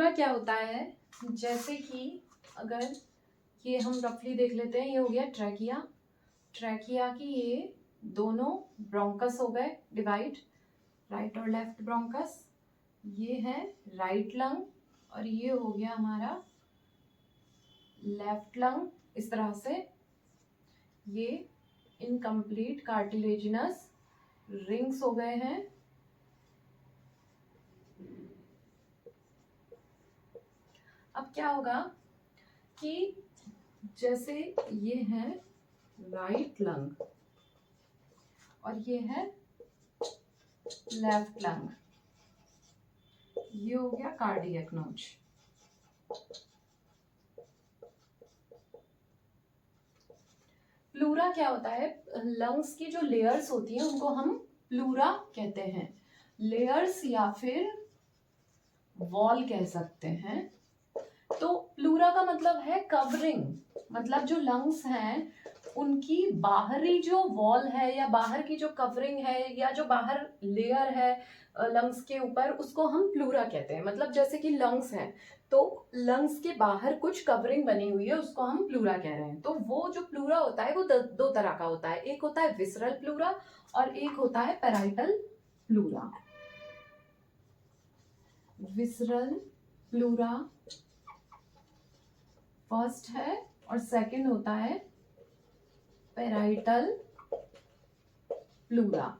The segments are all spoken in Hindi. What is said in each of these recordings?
प्लूरा क्या होता है, जैसे कि अगर ये हम रफली देख लेते हैं, ये हो गया ट्रैकिया। ट्रैकिया की ये दोनों ब्रोंकस हो गए डिवाइड, राइट और लेफ्ट ब्रोंकस। ये है राइट लंग और ये हो गया हमारा लेफ्ट लंग। इस तरह से ये इनकम्प्लीट कार्टिलेजिनस रिंग्स हो गए हैं। अब क्या होगा कि जैसे ये है राइट लंग और ये है लेफ्ट लंग, ये हो गया कार्डियक नोच। प्लूरा क्या होता है, लंग्स की जो लेयर्स होती हैं उनको हम प्लूरा कहते हैं। लेयर्स या फिर वॉल कह सकते हैं। तो प्लूरा का मतलब है कवरिंग, मतलब जो लंग्स हैं उनकी बाहरी जो वॉल है या बाहर की जो कवरिंग है या जो बाहर लेयर है लंग्स के ऊपर, उसको हम प्लूरा कहते हैं। मतलब जैसे कि लंग्स हैं तो लंग्स के बाहर कुछ कवरिंग बनी हुई है, उसको हम प्लूरा कह रहे हैं। तो वो जो प्लूरा होता है वो दो तरह का होता है, एक होता है विसरल प्लूरा और एक होता है parietal pleura. Visceral pleura first है और सेकंड होता है पैराइटल प्लूरा।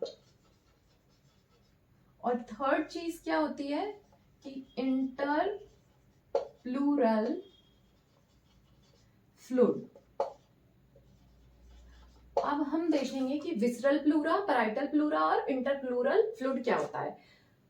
और थर्ड चीज क्या होती है कि इंटर प्लूरल फ्लूइड। अब हम देखेंगे कि विसरल प्लूरा, पैराइटल प्लूरा और इंटर प्लूरल फ्लूइड क्या होता है।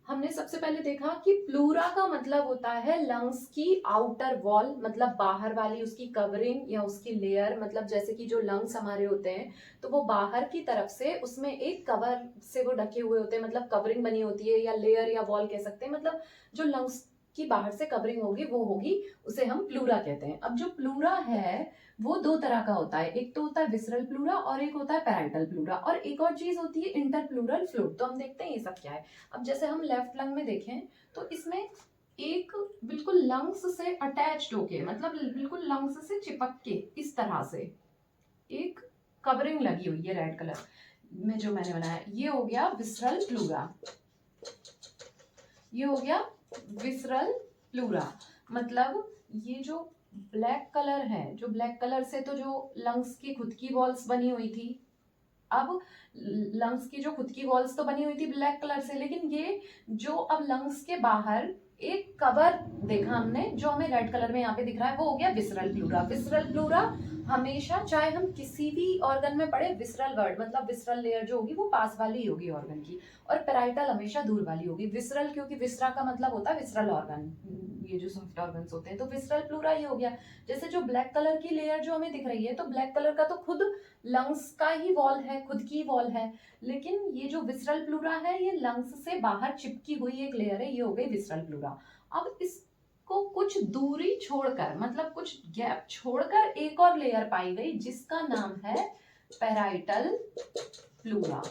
हमने सबसे पहले देखा कि प्लूरा का मतलब होता है लंग्स की आउटर वॉल, मतलब बाहर वाली उसकी कवरिंग या उसकी लेयर। मतलब जैसे कि जो लंग्स हमारे होते हैं तो वो बाहर की तरफ से उसमें एक कवर से वो ढके हुए होते हैं, मतलब कवरिंग बनी होती है या लेयर या वॉल कह सकते हैं। मतलब जो लंग्स की बाहर से कवरिंग होगी वो होगी, उसे हम प्लूरा कहते हैं। अब जो प्लूरा है वो दो तरह का होता है, एक तो होता है विसरल प्लूरा और एक होता है पैराइटल प्लूरा, और एक और चीज होती है इंटर प्लूरल फ्लूइड। तो हम देखते हैं ये सब क्या है। अब जैसे हम लेफ्ट लंग में देखें तो इसमें एक बिल्कुल लंग्स से अटैच्ड होके, मतलब बिल्कुल लंग्स से चिपक के इस तरह से एक कवरिंग लगी हुई है रेड कलर में जो मैंने बनाया, ये हो गया विसरल प्लूरा। ये हो गया विसरल प्लूरा। मतलब ये जो ब्लैक कलर है, जो ब्लैक कलर से तो जो लंग्स की खुद की वॉल्स बनी हुई थी, अब लंग्स की जो खुद की वॉल्स तो बनी हुई थी ब्लैक कलर से, लेकिन ये जो अब लंग्स के बाहर एक कवर देखा हमने जो हमें रेड कलर में यहाँ पे दिख रहा है, वो हो गया विसरल प्लूरा। विसरल प्लूरा हमेशा, चाहे हम किसी भी ऑर्गन में पढ़े, विसरल वर्ड मतलब विसरल लेयर जो होगी वो पास वाली होगी ऑर्गन की, और पैराइटल हमेशा दूर वाली होगी। विसरल क्योंकि विसरा का मतलब होता है विसरल ऑर्गन, ये जो सॉफ्ट ऑर्गन्स होते हैं, तो विसरल प्लूरा ये हो गया। जैसे जो ब्लैक कलर की लेयर जो हमें दिख रही है, तो ब्लैक कलर का तो खुद लंग्स का ही वॉल है, खुद की वॉल है, लेकिन ये जो विसरल प्लूरा है ये लंग्स से बाहर चिपकी हुई एक लेयर है, ये हो गई विसरल प्लूरा। अब इसको कुछ दूरी छोड़कर, मतलब कुछ गैप छोड़कर एक और लेयर पाई गई जिसका नाम है पैराइटल प्लूरा।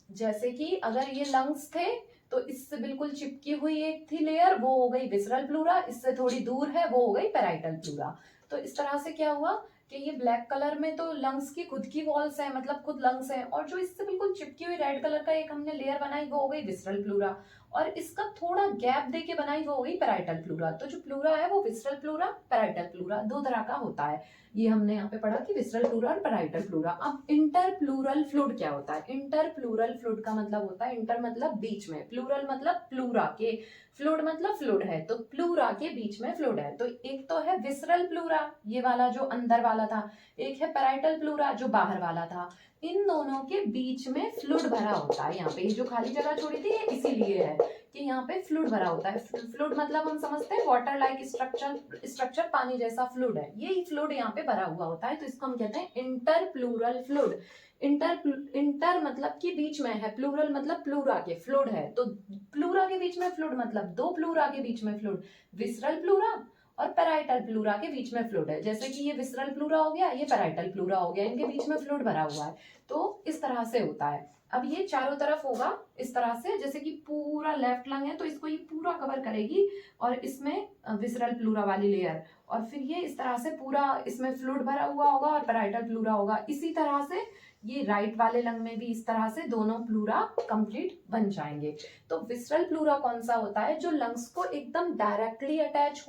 जैसे कि अगर ये लंग्स थे तो इससे बिल्कुल चिपकी हुई एक थी लेयर, वो हो गई विसरल प्लूरा, इससे थोड़ी दूर है वो हो गई पैराइटल प्लूरा। तो इस तरह से क्या हुआ कि ये ब्लैक कलर में तो लंग्स की खुद की वॉल्स है, मतलब खुद लंग्स है, और जो इससे बिल्कुल चिपकी हुई रेड कलर का एक हमने लेयर बनाई वो हो गई विसरल प्लूरा, और इसका थोड़ा गैप देके बनाई वो हो गई पैराइटल प्लूरा। तो जो प्लूरा है वो विसरल प्लूरा, पैराइटल प्लूरा दो तरह का होता है। ये हमने यहाँ पे पढ़ा कि विसरल प्लूरा और पैराइटल प्लूरा। अब इंटर प्लूरल फ्लूइड क्या होता है। इंटर प्लूरल फ्लूइड का मतलब होता है, इंटर मतलब बीच में, प्लूरल मतलब प्लूरा के, फ्लूइड मतलब फ्लूइड है, तो प्लूरा के बीच में फ्लूइड है। तो एक तो है विसरल प्लूरा, ये वाला जो अंदर वाला था, एक है पैराइटल प्लूरा जो बाहर वाला था। इन दोनों के बीच में फ्लूइड भरा होता है। यहाँ पे ये जो खाली जगह छोड़ी थी ये इसीलिए है कि यहाँ पे फ्लूइड भरा होता है। फ्लूइड मतलब हम समझते हैं वाटर लाइक स्ट्रक्चर, पानी जैसा फ्लूइड है, यही फ्लूइड यहाँ पे भरा हुआ होता है, तो इसको हम कहते हैं इंटर प्लूरल फ्लूइड। इंटर मतलब कि बीच में है, प्लूरल मतलब प्लूरा के, फ्लूइड है तो प्लूरा के बीच में फ्लूइड मतलब दो प्लूरा के बीच में फ्लूइड, विसरल प्लूरा और पैराइटल प्लूरा के बीच में फ्लूइड है। जैसे कि ये विसरल प्लूरा हो गया, ये पैराइटल प्लूरा हो गया, इनके बीच में फ्लूइड भरा हुआ है, तो इस तरह से होता है। अब ये चारों तरफ होगा इस तरह से, जैसे कि पूरा लेफ्ट लंग है तो इसको ये पूरा कवर करेगी और इसमें विसरल प्लूरा वाली लेयर, और फिर ये इस तरह से पूरा इसमें फ्लूइड भरा हुआ होगा और पैराइटल प्लूरा होगा। इसी तरह से ये राइट वाले लंग में भी इस तरह से दोनों प्लूरा कंप्लीट बन जाएंगे। तो विसरल प्लूरा कौन सा होता है? जो लंग्स को एकदम डायरेक्टली अटैच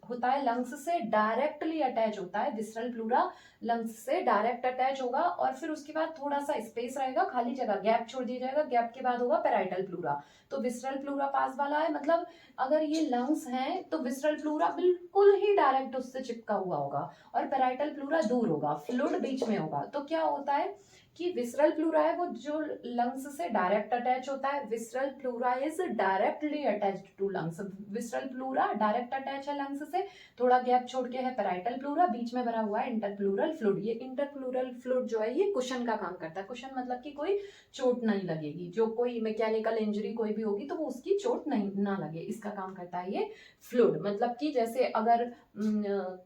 होता है, लंग्स से डायरेक्टली अटैच होता है। विसरल प्लूरा लंग्स से डायरेक्ट अटैच होगा और फिर उसके बाद थोड़ा सा स्पेस रहेगा, खाली जगह, गैप छोड़ दिया जाएगा, गैप के बाद होगा पैराइटल प्लूरा। तो विसरल प्लूरा पास वाला है, मतलब अगर ये लंग्स हैं तो विसरल प्लूरा बिल्कुल ही डायरेक्ट उससे चिपका हुआ होगा और पैराइटल प्लूरा दूर होगा, फ्लूइड बीच में होगा। तो क्या होता है कि विसरल प्लूरा है वो जो लंग्स से डायरेक्ट अटैच होता है। Visceral pleura is directly attached to lungs. Visceral pleura direct attach है लंग्स से, थोड़ा गैप छोड़ के है पैराइटल प्लूरा, बीच में भरा हुआ है इंटरप्लूरल फ्लूइड। ये इंटरप्लूरल फ्लूइड जो है ये कुशन का काम करता है। कुशन मतलब कि कोई चोट नहीं लगेगी, जो कोई मैकेनिकल इंजरी कोई भी होगी तो वो उसकी चोट नहीं ना लगे, इसका काम करता है ये फ्लूइड। मतलब कि जैसे अगर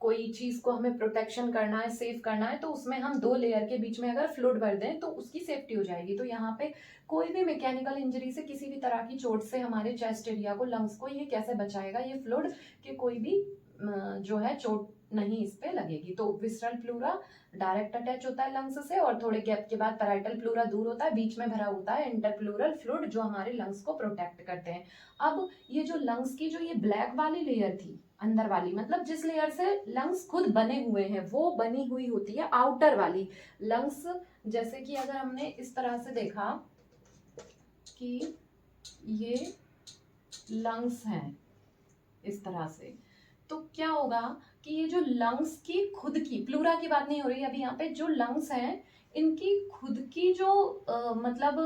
कोई चीज को हमें प्रोटेक्शन करना है, सेफ करना है, तो उसमें हम दो लेयर के बीच में अगर फ्लूइड भर दें तो उसकी सेफ्टी हो जाएगी। तो यहाँ पे कोई भी मैकेनिकल इंजरी से, किसी भी तरह की चोट से हमारे चेस्ट एरिया को, लंग्स को ये कैसे बचाएगा ये फ्लूइड, कि कोई भी जो है चोट नहीं इस पे लगेगी। तो विसरल प्लूरा डायरेक्ट अटैच होता है लंग्स से और थोड़े गैप के बाद पैराइटल प्लूरा दूर होता है, बीच में भरा होता है इंटरप्लूरल फ्लूइड जो हमारे लंग्स को प्रोटेक्ट करते हैं। अब ये जो लंग्स की जो ये ब्लैक वाली लेयर थी अंदर वाली, मतलब जिस लेयर से लंग्स खुद बने हुए हैं, वो बनी हुई होती है आउटर वाली लंग्स। जैसे कि अगर हमने इस तरह से देखा कि ये लंग्स हैं इस तरह से, तो क्या होगा कि ये जो लंग्स की खुद की, प्लूरा की बात नहीं हो रही अभी यहाँ पे, जो लंग्स हैं इनकी खुद की जो मतलब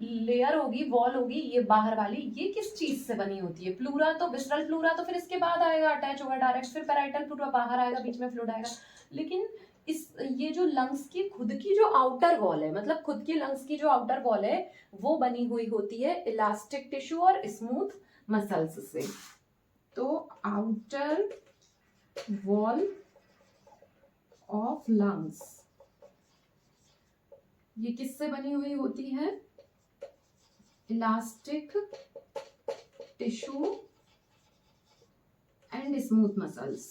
लेयर होगी, वॉल होगी, ये बाहर वाली, ये किस चीज से बनी होती है? प्लूरा तो, विसरल प्लूरा तो फिर इसके बाद आएगा, अटैच होगा डायरेक्ट, फिर पैराइटल प्लूरा बाहर आएगा, बीच में फ्लूइड आएगा। लेकिन ये जो लंग्स की खुद की जो आउटर वॉल है, मतलब खुद की लंग्स की जो आउटर वॉल है, वो बनी हुई होती है इलास्टिक टिश्यू और स्मूथ मसल्स से। तो आउटर वॉल ऑफ लंग्स ये किससे बनी हुई होती है? Elastic tissue and smooth muscles.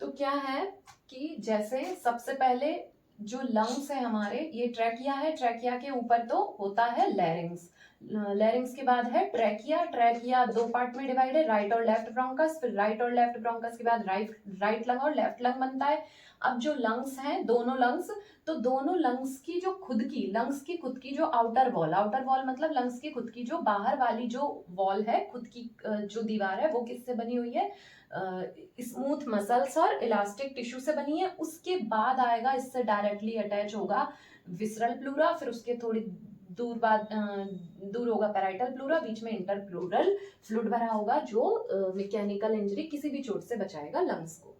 तो क्या है कि जैसे सबसे पहले जो लंग्स है हमारे, ये ट्रैकिया है, ट्रैकिया के ऊपर तो होता है लैरिंग्स, लैरिंग्स के बाद है ट्रैकिया। ट्रैकिया दो पार्ट में डिवाइड है, राइट और लेफ्ट ब्रोंकस, फिर राइट और लेफ्ट ब्रोंकस के बाद राइट लंग और लेफ्ट लंग बनता है। अब जो लंग्स हैं, दोनों लंग्स, तो दोनों लंग्स की जो खुद की, लंग्स की खुद की जो आउटर वॉल, आउटर वॉल मतलब लंग्स की खुद की जो बाहर वाली जो वॉल है, खुद की जो दीवार है, वो किससे बनी हुई है? स्मूथ मसल्स और इलास्टिक टिश्यू से बनी है। उसके बाद आएगा, इससे डायरेक्टली अटैच होगा विसरल प्लूरा, फिर उसके थोड़ी दूर होगा पैराइटल प्लूरा, बीच में इंटरप्लूरल फ्लूइड भरा होगा जो मैकेनिकल इंजरी, किसी भी चोट से बचाएगा लंग्स को।